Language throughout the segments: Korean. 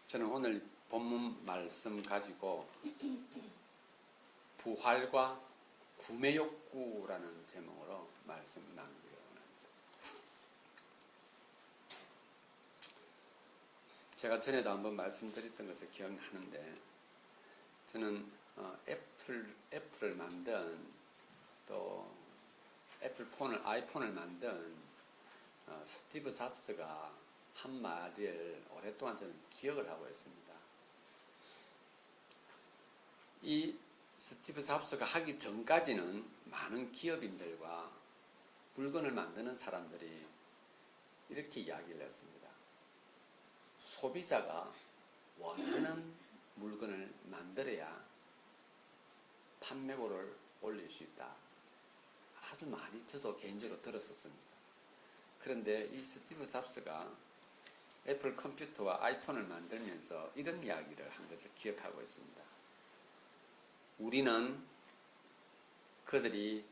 저는 오늘 본문 말씀 가지고 부활과 구매욕구라는 제목으로 말씀 나누기를 원합니다. 제가 전에도 한번 말씀드렸던 것을 기억나는데, 저는 애플을 만든, 또 아이폰을 만든 스티브 잡스가 한 말을 오랫동안 저는 기억을 하고 있습니다. 이 스티브 잡스가 하기 전까지는 많은 기업인들과 물건을 만드는 사람들이 이렇게 이야기를 했습니다. 소비자가 원하는 물건을 만들어야 판매고를 올릴 수 있다. 아주 많이 저도 개인적으로 들었었습니다. 그런데 이 스티브 잡스가 애플 컴퓨터와 아이폰을 만들면서 이런 이야기를 한 것을 기억하고 있습니다. 우리는 그들이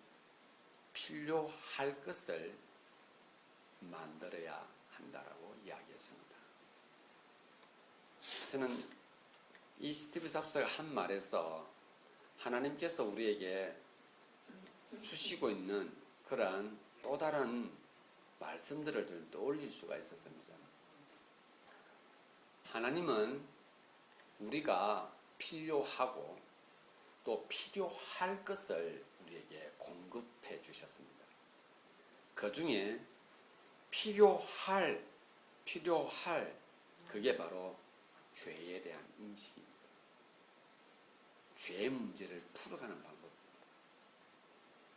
필요할 것을 만들어야 한다라고 이야기했습니다. 저는 이 스티브 잡스가 한 말에서 하나님께서 우리에게 주시고 있는 그러한 또 다른 말씀들을 좀 떠올릴 수가 있었습니다. 하나님은 우리가 필요하고 또 필요할 것을 우리에게 공급해 주셨습니다. 그 중에 필요할 그게 바로 죄에 대한 인식입니다. 죄의 문제를 풀어가는 방법입니다.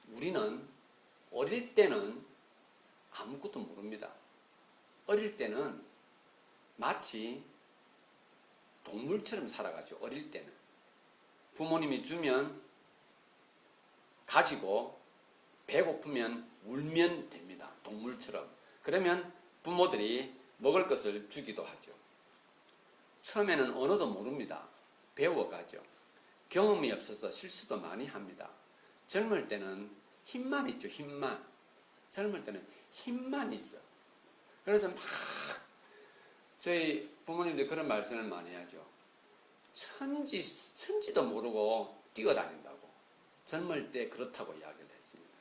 우리는 어릴 때는 아무것도 모릅니다. 어릴 때는 마치 동물처럼 살아가죠. 어릴 때는 부모님이 주면 가지고 배고프면 울면 됩니다. 동물처럼. 그러면 부모들이 먹을 것을 주기도 하죠. 처음에는 언어도 모릅니다. 배워가죠. 경험이 없어서 실수도 많이 합니다. 젊을 때는 힘만 있죠. 힘만. 젊을 때는 힘만 있어. 그래서 막 저희 부모님들 그런 말씀을 많이 하죠. 천지도 모르고 뛰어다닌다고. 젊을 때 그렇다고 이야기를 했습니다.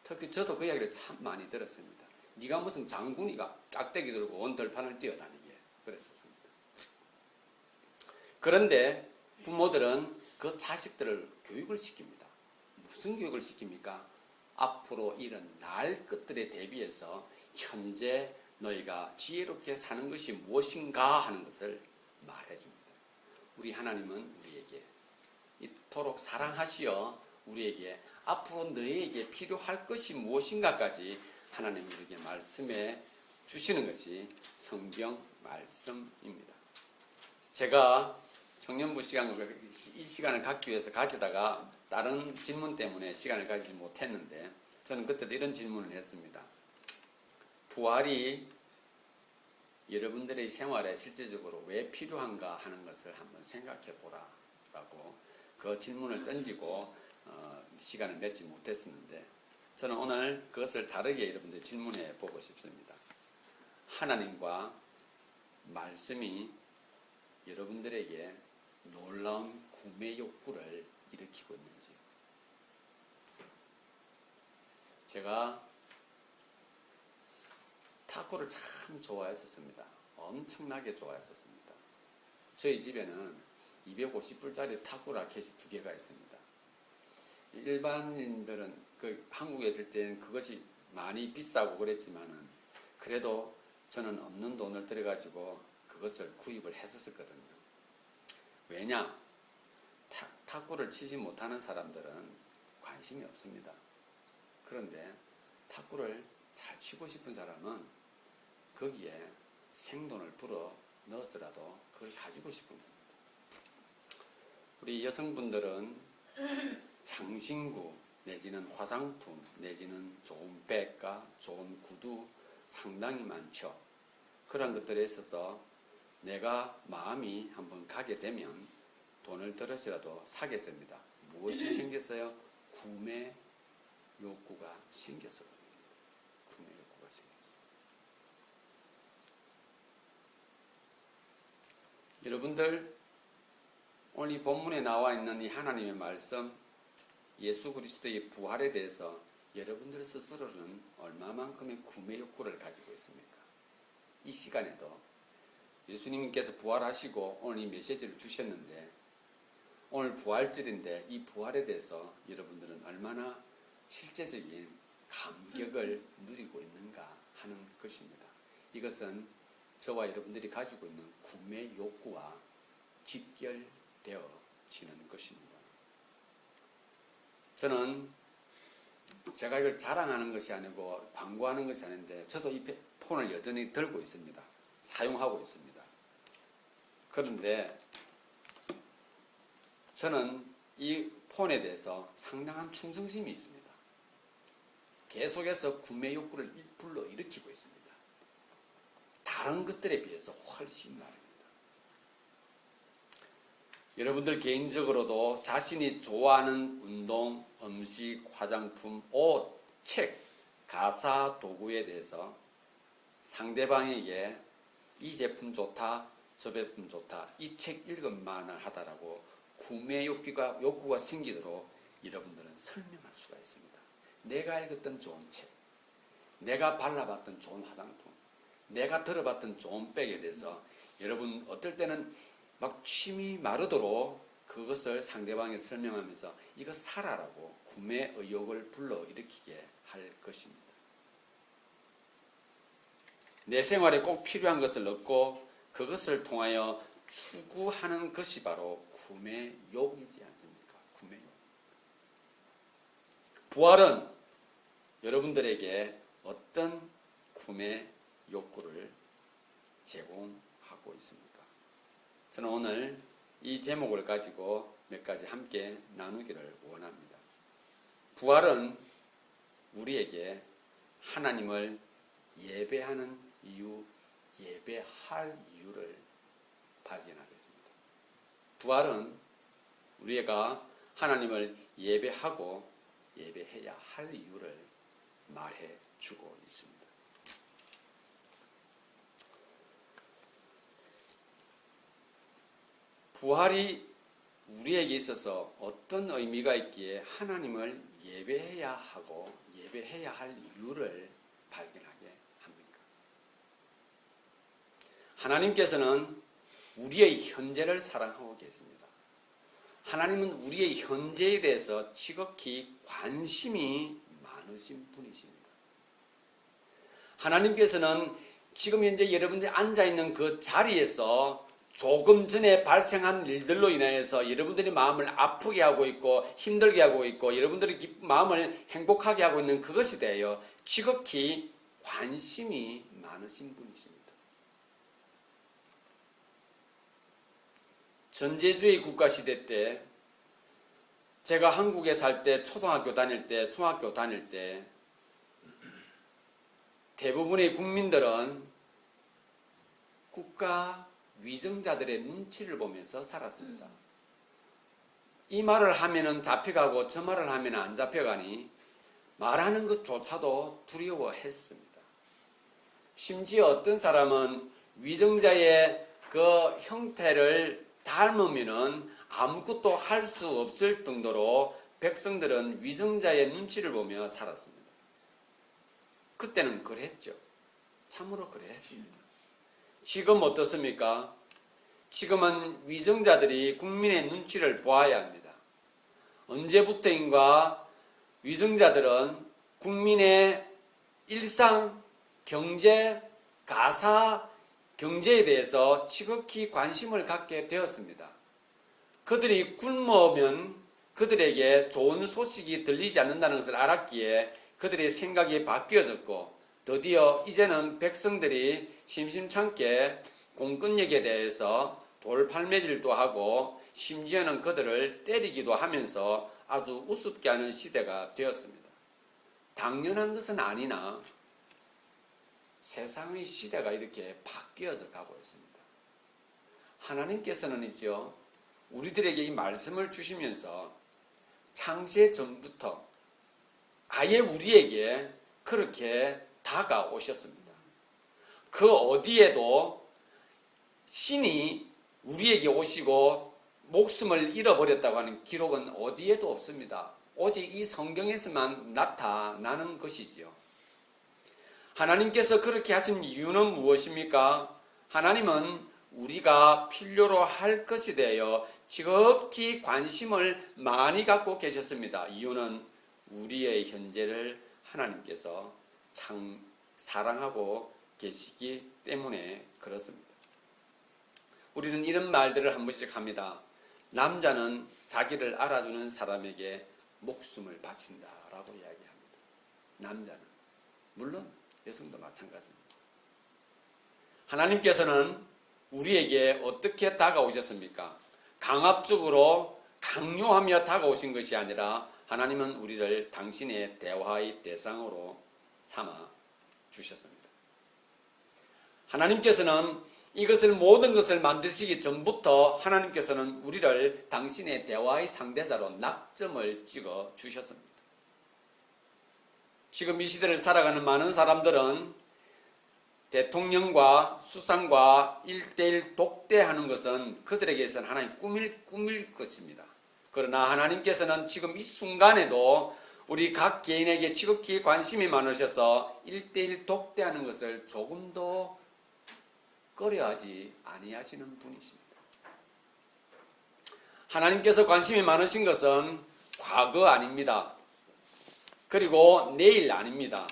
특히 저도 그 이야기를 참 많이 들었습니다. 네가 무슨 장군이가 짝대기 들고 온 들판을 뛰어다니게 그랬었습니다. 그런데 부모들은 그 자식들을 교육을 시킵니다. 무슨 교육을 시킵니까? 앞으로 이런 날 것들에 대비해서 현재 너희가 지혜롭게 사는 것이 무엇인가 하는 것을 말해줍니다. 우리 하나님은 우리에게 이토록 사랑하시어 우리에게 앞으로 너희에게 필요할 것이 무엇인가까지 하나님이 우리에게 말씀해 주시는 것이 성경 말씀입니다. 제가 청년부 이 시간을 갖기 위해서 가지다가 다른 질문 때문에 시간을 가지지 못했는데, 저는 그때도 이런 질문을 했습니다. 부활이 여러분들의 생활에 실제적으로 왜 필요한가 하는 것을 한번 생각해 보라라고 그 질문을 던지고 시간을 맺지 못했었는데, 저는 오늘 그것을 다르게 여러분들 질문해 보고 싶습니다. 하나님과 말씀이 여러분들에게 놀라운 구매 욕구를 일으키고 있는지. 제가 탁구를 참 좋아했었습니다. 엄청나게 좋아했었습니다. 저희 집에는 250불짜리 탁구 라켓이 2개가 있습니다. 일반인들은 한국에 있을 때는 그것이 많이 비싸고 그랬지만은 그래도 저는 없는 돈을 들여가지고 그것을 구입을 했었거든요. 왜냐? 탁구를 치지 못하는 사람들은 관심이 없습니다. 그런데 탁구를 잘 치고 싶은 사람은 거기에 생돈을 불어 넣어서라도 그걸 가지고 싶은 겁니다. 우리 여성분들은 장신구 내지는 화장품 내지는 좋은 백과 좋은 구두 상당히 많죠. 그런 것들에 있어서 내가 마음이 한번 가게 되면 돈을 들어서라도 사겠습니다. 무엇이 생겼어요? 구매 욕구가 생겼어요. 구매 욕구가 생겼어요. 여러분들 오늘 이 본문에 나와 있는 이 하나님의 말씀, 예수 그리스도의 부활에 대해서 여러분들 스스로는 얼마만큼의 구매 욕구를 가지고 있습니까? 이 시간에도 예수님께서 부활하시고 오늘 이 메시지를 주셨는데, 오늘 부활절인데 이 부활에 대해서 여러분들은 얼마나 실제적인 감격을 누리고 있는가 하는 것입니다. 이것은 저와 여러분들이 가지고 있는 구매 욕구와 직결되어지는 것입니다. 저는 제가 이걸 자랑하는 것이 아니고 광고하는 것이 아닌데, 저도 이 폰을 여전히 들고 있습니다. 사용하고 있습니다. 그런데 저는 이 폰에 대해서 상당한 충성심이 있습니다. 계속해서 구매 욕구를 불러일으키고 있습니다. 다른 것들에 비해서 훨씬 말입니다. 여러분들 개인적으로도 자신이 좋아하는 운동, 음식, 화장품, 옷, 책, 가사, 도구에 대해서 상대방에게 이 제품 좋다, 저 제품 좋다, 이 책 읽을만을 하다라고 구매 욕구가 생기도록 여러분들은 설명할 수가 있습니다. 내가 읽었던 좋은 책, 내가 발라봤던 좋은 화장품, 내가 들어봤던 좋은 백에 대해서 여러분 어떨 때는 막 침이 마르도록 그것을 상대방에 설명하면서 이거 사라라고 구매 의욕을 불러일으키게 할 것입니다. 내 생활에 꼭 필요한 것을 얻고 그것을 통하여 추구하는 것이 바로 구매욕이지 않습니까? 구매욕. 부활은 여러분들에게 어떤 구매 욕구를 제공하고 있습니까? 저는 오늘 이 제목을 가지고 몇 가지 함께 나누기를 원합니다. 부활은 우리에게 하나님을 예배하는 이유, 예배할 이유를 발견하겠습니다. 부활은 우리가 하나님을 예배하고 예배해야 할 이유를 말해주고 있습니다. 부활이 우리에게 있어서 어떤 의미가 있기에 하나님을 예배해야 하고 예배해야 할 이유를 발견하게 합니까? 하나님께서는 우리의 현재를 사랑하고 계십니다. 하나님은 우리의 현재에 대해서 지극히 관심이 많으신 분이십니다. 하나님께서는 지금 현재 여러분들이 앉아있는 그 자리에서 조금 전에 발생한 일들로 인하여서 여러분들이 마음을 아프게 하고 있고 힘들게 하고 있고 여러분들의 마음을 행복하게 하고 있는 그것에 대하여 지극히 관심이 많으신 분이십니다. 전제주의 국가시대 때 제가 한국에 살 때 초등학교 다닐 때 중학교 다닐 때 대부분의 국민들은 국가 위정자들의 눈치를 보면서 살았습니다. 이 말을 하면은 잡혀가고 저 말을 하면은 안 잡혀가니 말하는 것조차도 두려워했습니다. 심지어 어떤 사람은 위정자의 그 형태를 닮으면은 아무것도 할 수 없을 정도로 백성들은 위정자의 눈치를 보며 살았습니다. 그때는 그랬죠. 참으로 그랬습니다. 지금 어떻습니까? 지금은 위정자들이 국민의 눈치를 보아야 합니다. 언제부터인가 위정자들은 국민의 일상, 경제, 가사, 경제에 대해서 지극히 관심을 갖게 되었습니다. 그들이 굶으면 그들에게 좋은 소식이 들리지 않는다는 것을 알았기에 그들의 생각이 바뀌어졌고 드디어 이제는 백성들이 심심찮게 공권력에 대해서 돌팔매질도 하고 심지어는 그들을 때리기도 하면서 아주 우습게 하는 시대가 되었습니다. 당연한 것은 아니나 세상의 시대가 이렇게 바뀌어져 가고 있습니다. 하나님께서는 있죠. 우리들에게 이 말씀을 주시면서 창세 전부터 아예 우리에게 그렇게 다가오셨습니다. 그 어디에도 신이 우리에게 오시고 목숨을 잃어버렸다고 하는 기록은 어디에도 없습니다. 오직 이 성경에서만 나타나는 것이지요. 하나님께서 그렇게 하신 이유는 무엇입니까? 하나님은 우리가 필요로 할 것에 대하여 지극히 관심을 많이 갖고 계셨습니다. 이유는 우리의 현재를 하나님께서 참 사랑하고 계시기 때문에 그렇습니다. 우리는 이런 말들을 한 번씩 합니다. 남자는 자기를 알아주는 사람에게 목숨을 바친다라고 이야기합니다. 남자는. 물론 여성도 마찬가지입니다. 하나님께서는 우리에게 어떻게 다가오셨습니까? 강압적으로 강요하며 다가오신 것이 아니라 하나님은 우리를 당신의 대화의 대상으로 삼아 주셨습니다. 하나님께서는 이것을 모든 것을 만드시기 전부터 하나님께서는 우리를 당신의 대화의 상대자로 낙점을 찍어 주셨습니다. 지금 이 시대를 살아가는 많은 사람들은 대통령과 수상과 1대1 독대하는 것은 그들에게서는 하나님 꿈일 것입니다. 그러나 하나님께서는 지금 이 순간에도 우리 각 개인에게 지극히 관심이 많으셔서 1대1 독대하는 것을 조금도 꺼려하지 아니하시는 분이십니다. 하나님께서 관심이 많으신 것은 과거 아닙니다. 그리고 내일 아닙니다.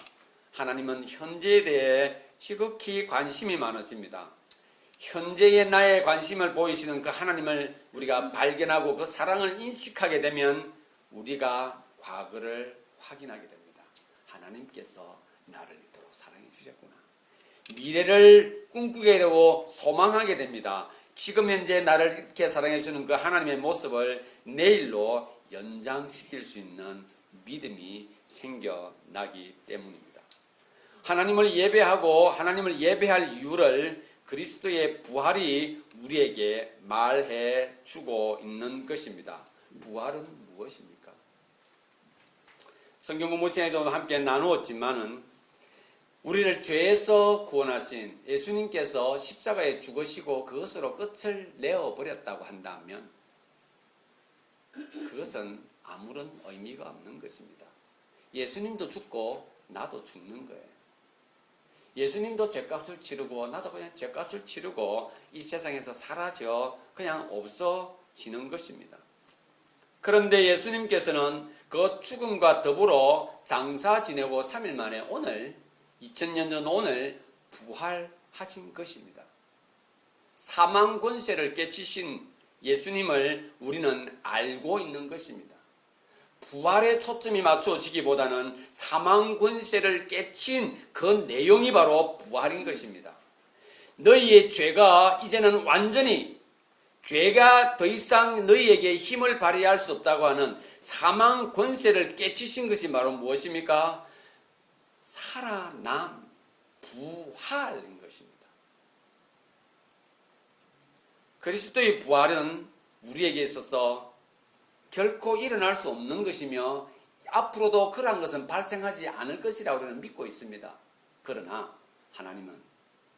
하나님은 현재에 대해 지극히 관심이 많으십니다. 현재의 나의 관심을 보이시는 그 하나님을 우리가 발견하고 그 사랑을 인식하게 되면 우리가 과거를 확인하게 됩니다. 하나님께서 나를 이토록 사랑해 주셨구나. 미래를 꿈꾸게 되고 소망하게 됩니다. 지금 현재 나를 이렇게 사랑해 주는 그 하나님의 모습을 내일로 연장시킬 수 있는 믿음이 생겨나기 때문입니다. 하나님을 예배하고 하나님을 예배할 이유를 그리스도의 부활이 우리에게 말해 주고 있는 것입니다. 부활은 무엇입니까? 성경 공부 시간에도 함께 나누었지만은 우리를 죄에서 구원하신 예수님께서 십자가에 죽으시고 그것으로 끝을 내어버렸다고 한다면 그것은 아무런 의미가 없는 것입니다. 예수님도 죽고 나도 죽는 거예요. 예수님도 죄값을 치르고 나도 그냥 죄값을 치르고 이 세상에서 사라져 그냥 없어지는 것입니다. 그런데 예수님께서는 그 죽음과 더불어 장사 지내고 3일 만에 오늘 2000년 전 오늘 부활하신 것입니다. 사망 권세를 깨치신 예수님을 우리는 알고 있는 것입니다. 부활에 초점이 맞춰지기보다는 사망 권세를 깨친 그 내용이 바로 부활인 것입니다. 너희의 죄가 이제는 완전히 죄가 더 이상 너희에게 힘을 발휘할 수 없다고 하는 사망 권세를 깨치신 것이 바로 무엇입니까? 살아남, 부활인 것입니다. 그리스도의 부활은 우리에게 있어서 결코 일어날 수 없는 것이며 앞으로도 그러한 것은 발생하지 않을 것이라고 우리는 믿고 있습니다. 그러나 하나님은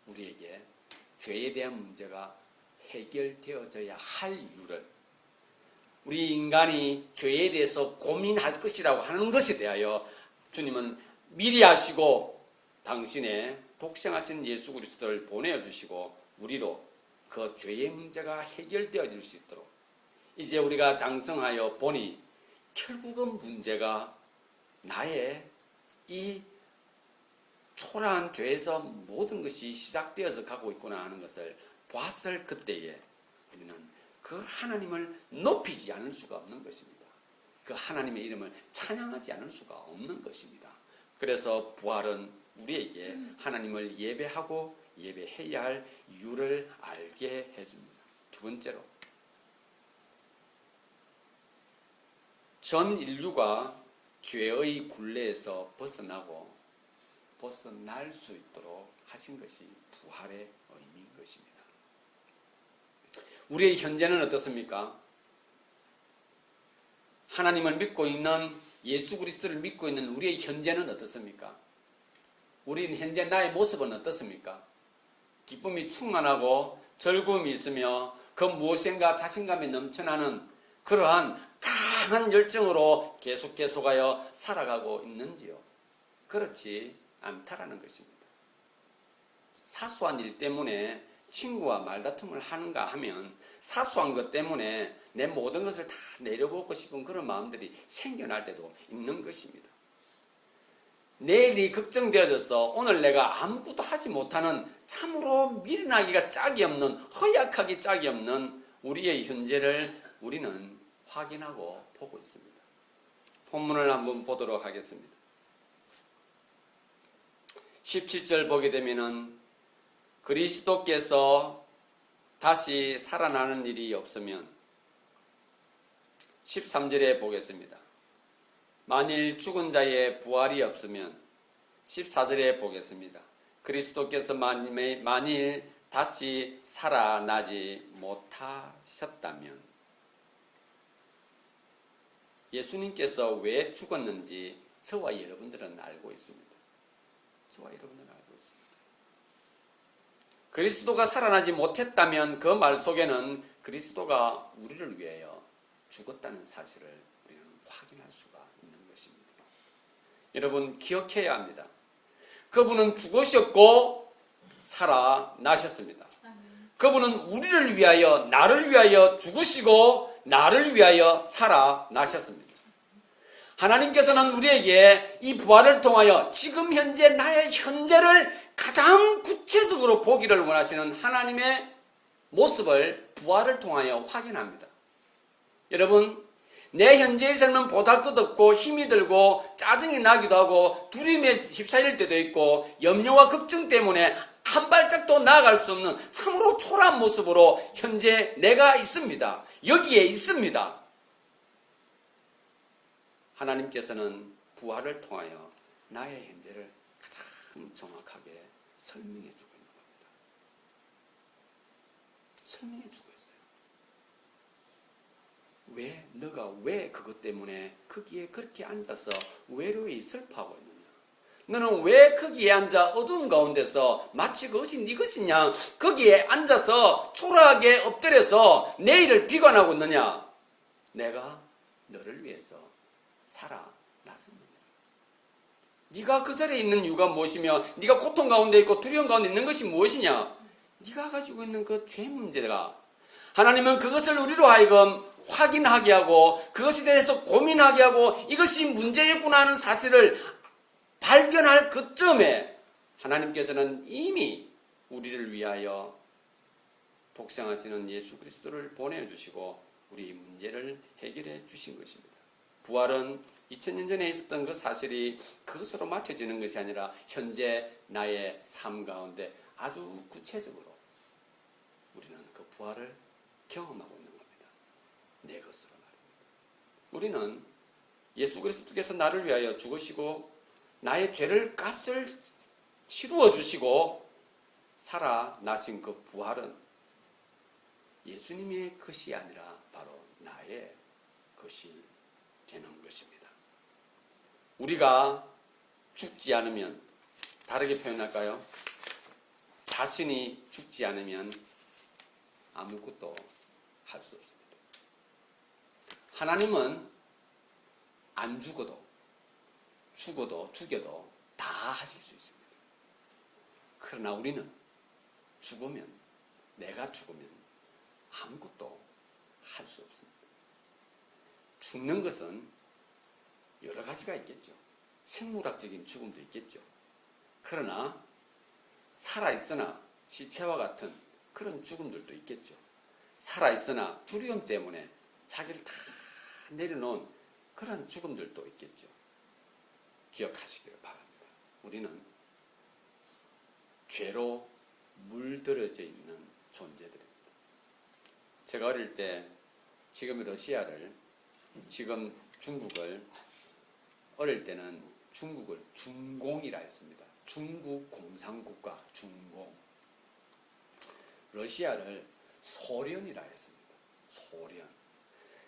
우리에게 죄에 대한 문제가 해결되어져야 할 이유를 우리 인간이 죄에 대해서 고민할 것이라고 하는 것에 대하여 주님은 미리 아시고 당신의 독생하신 예수 그리스도를 보내주시고 우리도 그 죄의 문제가 해결되어질 수 있도록 이제 우리가 장성하여 보니 결국은 문제가 나의 이 초라한 죄에서 모든 것이 시작되어서 가고 있구나 하는 것을 봤을 그때에 우리는 그 하나님을 높이지 않을 수가 없는 것입니다. 그 하나님의 이름을 찬양하지 않을 수가 없는 것입니다. 그래서 부활은 우리에게 하나님을 예배하고 예배해야 할 이유를 알게 해줍니다. 두 번째로 전 인류가 죄의 굴레에서 벗어날 수 있도록 하신 것이 부활의 의미인 것입니다. 우리의 현재는 어떻습니까? 하나님을 믿고 있는 예수 그리스도를 믿고 있는 우리의 현재는 어떻습니까? 우리는 현재 나의 모습은 어떻습니까? 기쁨이 충만하고 즐거움이 있으며 그 무엇인가 자신감이 넘쳐나는 그러한 강한 열정으로 계속하여 살아가고 있는지요? 그렇지 않다라는 것입니다. 사소한 일 때문에 친구와 말다툼을 하는가 하면 사소한 것 때문에 내 모든 것을 다 내려보고 싶은 그런 마음들이 생겨날 때도 있는 것입니다. 내일이 걱정되어져서 오늘 내가 아무것도 하지 못하는 참으로 미련하기가 짝이 없는 허약하기 짝이 없는 우리의 현재를 우리는 확인하고 보고 있습니다. 본문을 한번 보도록 하겠습니다. 17절 보게 되면은 그리스도께서 다시 살아나는 일이 없으면 13절에 보겠습니다. 만일 죽은 자의 부활이 없으면 14절에 보겠습니다. 그리스도께서 만일 다시 살아나지 못하셨다면 예수님께서 왜 죽었는지 저와 여러분들은 알고 있습니다. 저와 여러분들은 알고 있습니다. 그리스도가 살아나지 못했다면 그 말 속에는 그리스도가 우리를 위하여 죽었다는 사실을 우리는 확인할 수가 있는 것입니다. 여러분 기억해야 합니다. 그분은 죽으셨고 살아나셨습니다. 그분은 우리를 위하여 나를 위하여 죽으시고 나를 위하여 살아나셨습니다. 하나님께서는 우리에게 이 부활을 통하여 지금 현재 나의 현재를 가장 구체적으로 보기를 원하시는 하나님의 모습을 부활을 통하여 확인합니다. 여러분, 내 현재에서는 보잘것없고 힘이 들고 짜증이 나기도 하고 두려움에 휩싸일 때도 있고 염려와 걱정 때문에 한 발짝도 나아갈 수 없는 참으로 초라한 모습으로 현재 내가 있습니다. 여기에 있습니다. 하나님께서는 부활을 통하여 나의 현재를 가장 정확하게 설명해 주고 있는 겁니다. 설명해 주고 있어요. 너가 왜 그것 때문에 거기에 그렇게 앉아서 외로이 슬퍼하고 있느냐? 너는 왜 거기에 앉아 어두운 가운데서 마치 그것이 네 것이냐? 거기에 앉아서 초라하게 엎드려서 내일을 비관하고 있느냐? 내가 너를 위해서 살아났습니다. 네가 그 자리에 있는 이유가 무엇이며 네가 고통 가운데 있고 두려움 가운데 있는 것이 무엇이냐? 네가 가지고 있는 그 죄 문제가 하나님은 그것을 우리로 하여금 확인하게 하고 그것에 대해서 고민하게 하고 이것이 문제였구나 하는 사실을 발견할 그쯤에 하나님께서는 이미 우리를 위하여 독생하시는 예수 그리스도를 보내주시고 우리 문제를 해결해 주신 것입니다. 부활은 2000년 전에 있었던 그 사실이 그것으로 맞춰지는 것이 아니라 현재 나의 삶 가운데 아주 구체적으로 우리는 그 부활을 경험하고 있는 겁니다. 내 것으로 말입니다. 우리는 예수 그리스도께서 나를 위하여 죽으시고 나의 죄를 값을 치루어 주시고 살아나신 그 부활은 예수님의 것이 아니라 바로 나의 것이 되는 것입니다. 우리가 죽지 않으면 다르게 표현할까요? 자신이 죽지 않으면 아무것도 할 수 없습니다. 하나님은 안 죽어도 죽여도 다 하실 수 있습니다. 그러나 우리는 내가 죽으면 아무것도 할 수 없습니다. 죽는 것은 여러 가지가 있겠죠. 생물학적인 죽음도 있겠죠. 그러나 살아있으나 시체와 같은 그런 죽음들도 있겠죠. 살아있으나 두려움 때문에 자기를 다 내려놓은 그런 죽음들도 있겠죠. 기억하시기를 바랍니다. 우리는 죄로 물들어져 있는 존재들입니다. 제가 어릴 때 지금 러시아를, 지금 중국을, 어릴 때는 중국을 중공이라 했습니다. 중국 공산국가 중공. 러시아를 소련이라 했습니다. 소련.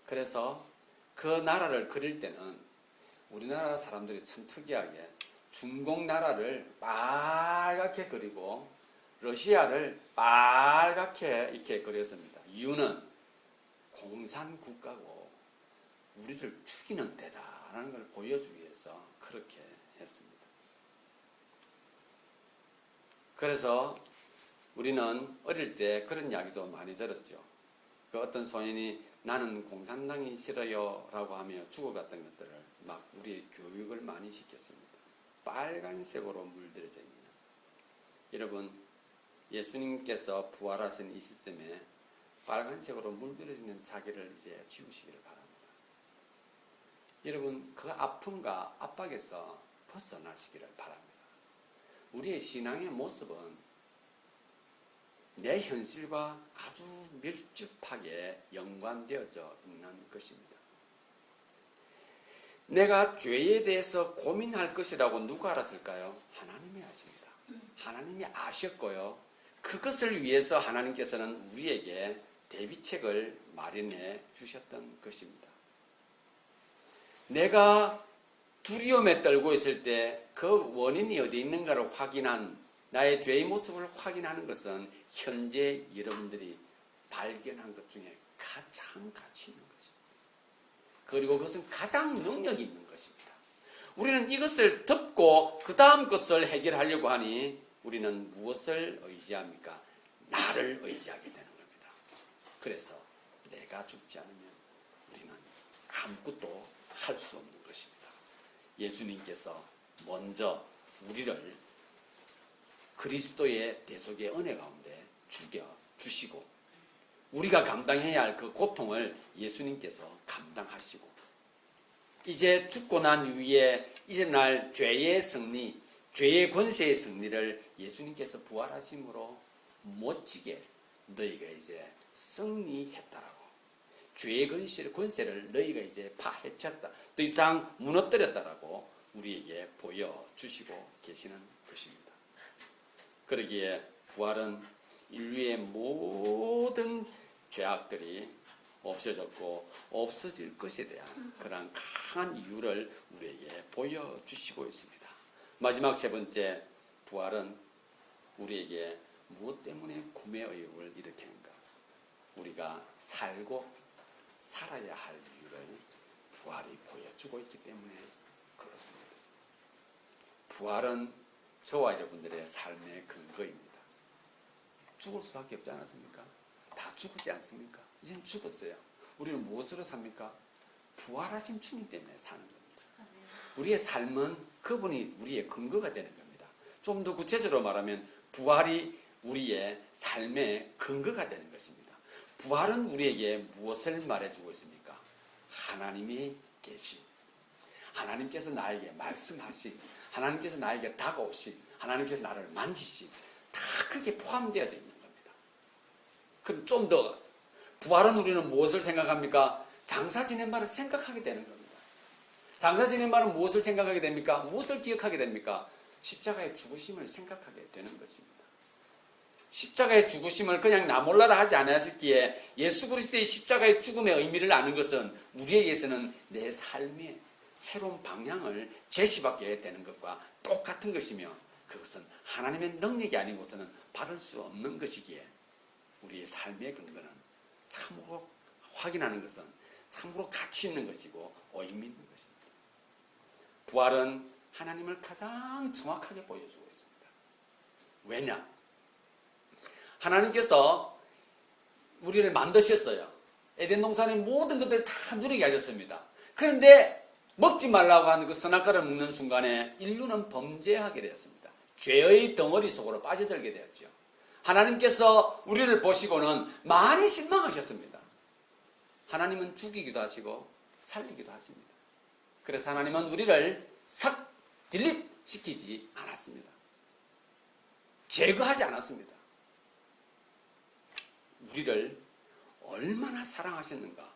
그래서 그 나라를 그릴 때는 우리나라 사람들이 참 특이하게 중공 나라를 빨갛게 그리고 러시아를 빨갛게 이렇게 그렸습니다. 이유는 공산국가고 우리를 죽이는 데다라는 걸 보여주기 위해서 그렇게 했습니다. 그래서 우리는 어릴 때 그런 이야기도 많이 들었죠. 그 어떤 소년이 나는 공산당이 싫어요 라고 하며 죽어갔던 것들을 막 우리의 교육을 많이 시켰습니다. 빨간색으로 물들여져 있는. 여러분, 예수님께서 부활하신 이 시점에 빨간색으로 물들여지는 자기를 이제 지우시기를 바랍니다. 여러분, 그 아픔과 압박에서 벗어나시기를 바랍니다. 우리의 신앙의 모습은 내 현실과 아주 밀접하게 연관되어져 있는 것입니다. 내가 죄에 대해서 고민할 것이라고 누가 알았을까요? 하나님이 아십니다. 하나님이 아셨고요. 그것을 위해서 하나님께서는 우리에게 대비책을 마련해 주셨던 것입니다. 내가 두려움에 떨고 있을 때 그 원인이 어디 있는가를 확인한 나의 죄의 모습을 확인하는 것은 현재 여러분들이 발견한 것 중에 가장 가치 있는 것입니다. 그리고 그것은 가장 능력이 있는 것입니다. 우리는 이것을 덮고 그 다음 것을 해결하려고 하니 우리는 무엇을 의지합니까? 나를 의지하게 되는 겁니다. 그래서 내가 죽지 않으면 우리는 아무것도 할 수 없는 것입니다. 예수님께서 먼저 우리를 그리스도의 대속의 은혜 가운데 죽여주시고 우리가 감당해야 할 그 고통을 예수님께서 감당하시고 이제 죽고 난 후에 일어날 죄의 승리, 죄의 권세의 승리를 예수님께서 부활하심으로 멋지게 너희가 이제 승리했다라고 죄의 권세를 너희가 이제 파헤쳤다. 더 이상 무너뜨렸다라고 우리에게 보여주시고 계시는 것입니다. 그러기에 부활은 인류의 모든 죄악들이 없어졌고 없어질 것에 대한 그런 강한 이유를 우리에게 보여주시고 있습니다. 마지막 세 번째, 부활은 우리에게 무엇 때문에 구매 의욕을 일으키는가? 우리가 살고 살아야 할 이유를 부활이 보여주고 있기 때문에 그렇습니다. 부활은 저와 여러분들의 삶의 근거입니다. 죽을 수밖에 없지 않았습니까? 다 죽었지 않습니까? 이젠 죽었어요. 우리는 무엇으로 삽니까? 부활하신 주님 때문에 사는 겁니다. 우리의 삶은 그분이 우리의 근거가 되는 겁니다. 좀 더 구체적으로 말하면 부활이 우리의 삶의 근거가 되는 것입니다. 부활은 우리에게 무엇을 말해주고 있습니까? 하나님이 계신, 하나님께서 나에게 말씀하신, 하나님께서 나에게 다가오신, 하나님께서 나를 만지신, 다 그게 포함되어져 있는 겁니다. 그럼 좀 더 가서 부활은 우리는 무엇을 생각합니까? 장사 지낸 말을 생각하게 되는 겁니다. 장사 지낸 말은 무엇을 생각하게 됩니까? 무엇을 기억하게 됩니까? 십자가의 죽으심을 생각하게 되는 것입니다. 십자가의 죽으심을 그냥 나 몰라라 하지 않았기에 예수 그리스도의 십자가의 죽음의 의미를 아는 것은 우리에게서는 내 삶의 새로운 방향을 제시받게 되는 것과 똑같은 것이며 그것은 하나님의 능력이 아니고서는 받을 수 없는 것이기에 우리의 삶의 근거는 참으로 확인하는 것은 참으로 가치 있는 것이고 의미 있는 것입니다. 부활은 하나님을 가장 정확하게 보여주고 있습니다. 왜냐? 하나님께서 우리를 만드셨어요. 에덴 동산의 모든 것들을 다 누리게 하셨습니다. 그런데 먹지 말라고 하는 그 선악과를 먹는 순간에 인류는 범죄하게 되었습니다. 죄의 덩어리 속으로 빠져들게 되었죠. 하나님께서 우리를 보시고는 많이 실망하셨습니다. 하나님은 죽이기도 하시고 살리기도 하십니다. 그래서 하나님은 우리를 싹 딜릿 시키지 않았습니다. 제거하지 않았습니다. 우리를 얼마나 사랑하셨는가.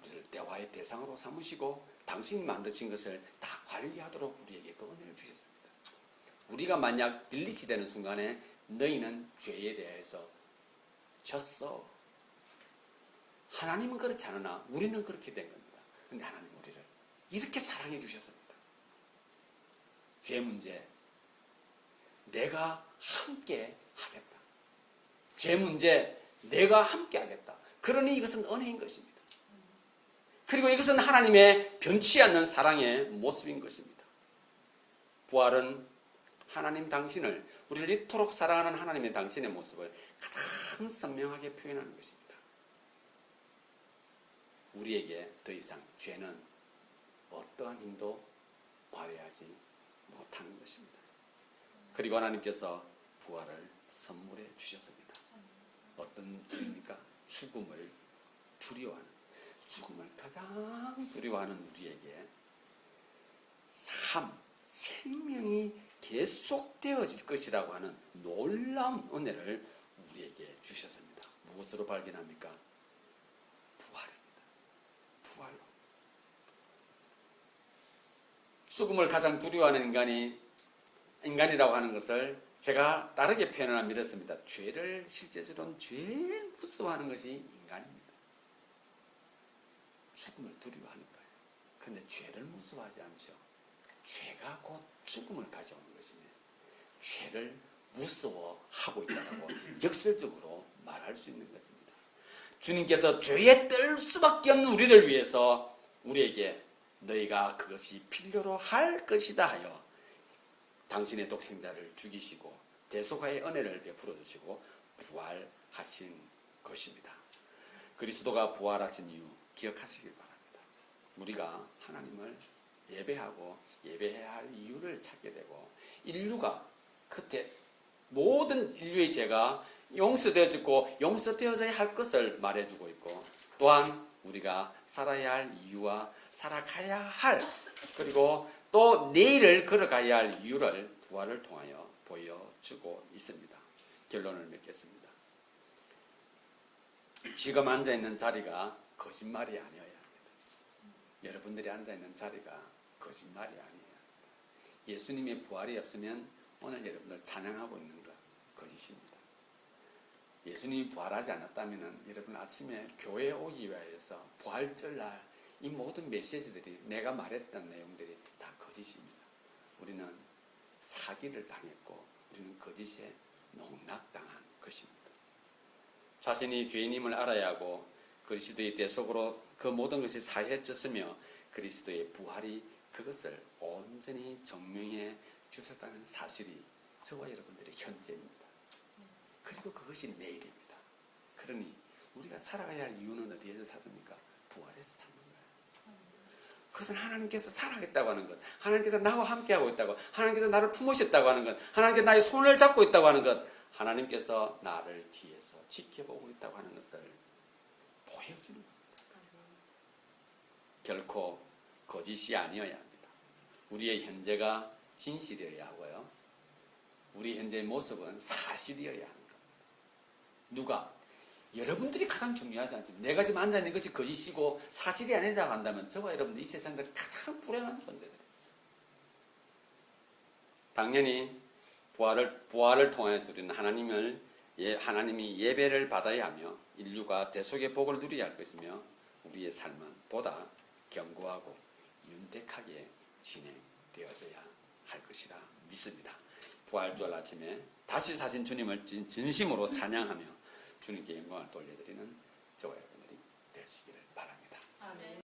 우리를 대화의 대상으로 삼으시고 당신이 만드신 것을 다 관리하도록 우리에게 그 은혜를 주셨습니다. 우리가 만약 딜릿이 되는 순간에 너희는 죄에 대해서 졌어. 하나님은 그렇지 않으나 우리는 그렇게 된 겁니다. 그런데 하나님은 우리를 이렇게 사랑해 주셨습니다. 죄 문제 내가 함께 하겠다. 죄 문제 내가 함께 하겠다. 그러니 이것은 은혜인 것입니다. 그리고 이것은 하나님의 변치 않는 사랑의 모습인 것입니다. 부활은 하나님 당신을, 우리를 이토록 사랑하는 하나님의 당신의 모습을 가장 선명하게 표현하는 것입니다. 우리에게 더 이상 죄는 어떠한 힘도 발휘하지 못하는 것입니다. 그리고 하나님께서 부활을 선물해 주셨습니다. 어떤 일입니까? 죽음을 두려워하는, 죽음을 가장 두려워하는 우리에게 생명이 계속되어질 것이라고 하는 놀라운 은혜를 우리에게 주셨습니다. 무엇으로 발견합니까? 부활입니다. 부활로. 죽음을 가장 두려워하는 인간이라고 하는 것을 제가 다르게 표현하면 이렇습니다. 죄를 실제적으로는 제일 무서워하는 것이 인간입니다. 죽음을 두려워하는 거예요. 그런데 죄를 무서워하지 않죠. 죄가 곧 죽음을 가져오는 것이며 죄를 무서워하고 있다고 역설적으로 말할 수 있는 것입니다. 주님께서 죄에 뜰 수밖에 없는 우리를 위해서 우리에게 너희가 그것이 필요로 할 것이다 하여 당신의 독생자를 죽이시고 대속화의 은혜를 베풀어 주시고 부활하신 것입니다. 그리스도가 부활하신 이유 기억하시길 바랍니다. 우리가 하나님을 예배하고 예배해야 할 이유를 찾게 되고 인류가 그때 모든 인류의 죄가 용서되어지고 용서되어져야 할 것을 말해주고 있고 또한 우리가 살아야 할 이유와 살아가야 할 그리고 또 내일을 걸어가야 할 이유를 부활을 통하여 보여주고 있습니다. 결론을 맺겠습니다. 지금 앉아있는 자리가 거짓말이 아니어야 합니다. 여러분들이 앉아있는 자리가 거짓말이 아니에요. 예수님의 부활이 없으면 오늘 여러분들 찬양하고 있는 것 거짓입니다. 예수님이 부활하지 않았다면 여러분 아침에 교회에 오기 위해서 부활절날 이 모든 메시지들이 내가 말했던 내용들이 다 거짓입니다. 우리는 사기를 당했고 우리는 거짓에 농락당한 것입니다. 자신이 죄인임을 알아야 하고 그리스도의 대속으로 그 모든 것이 사해졌으며 그리스도의 부활이 그것을 온전히 증명해 주셨다는 사실이 저와 여러분들의 현재입니다. 그리고 그것이 내일입니다. 그러니 우리가 살아가야 할 이유는 어디에서 찾습니까? 부활에서 찾는 거예요. 그것은 하나님께서 살아가겠다고 하는 것, 하나님께서 나와 함께하고 있다고, 하나님께서 나를 품으셨다고 하는 것, 하나님께서 나의 손을 잡고 있다고 하는 것, 하나님께서 나를 뒤에서 지켜보고 있다고 하는 것을 보여주는 겁니다. 결코 거짓이 아니어야 합니다. 우리의 현재가 진실이어야 하고요. 우리 현재의 모습은 사실이어야 합니다. 누가? 여러분들이 가장 중요하지 않습니까? 내가 지금 앉아있는 것이 거짓이고 사실이 아니라고 한다면 저와 여러분들 이 세상에서 가장 불행한 존재들입니다. 당연히 부활을 통해서 우리는 하나님이 예배를 받아야 하며 인류가 대속의 복을 누려야 할 것이며 우리의 삶은 보다 견고하고 윤택하게 진행되어져야 할 것이라 믿습니다. 부활절 아침에 다시 사신 주님을 진심으로 찬양하며 주님께 영광을 돌려드리는 저와 여러분들이 되시기를 바랍니다. 아멘.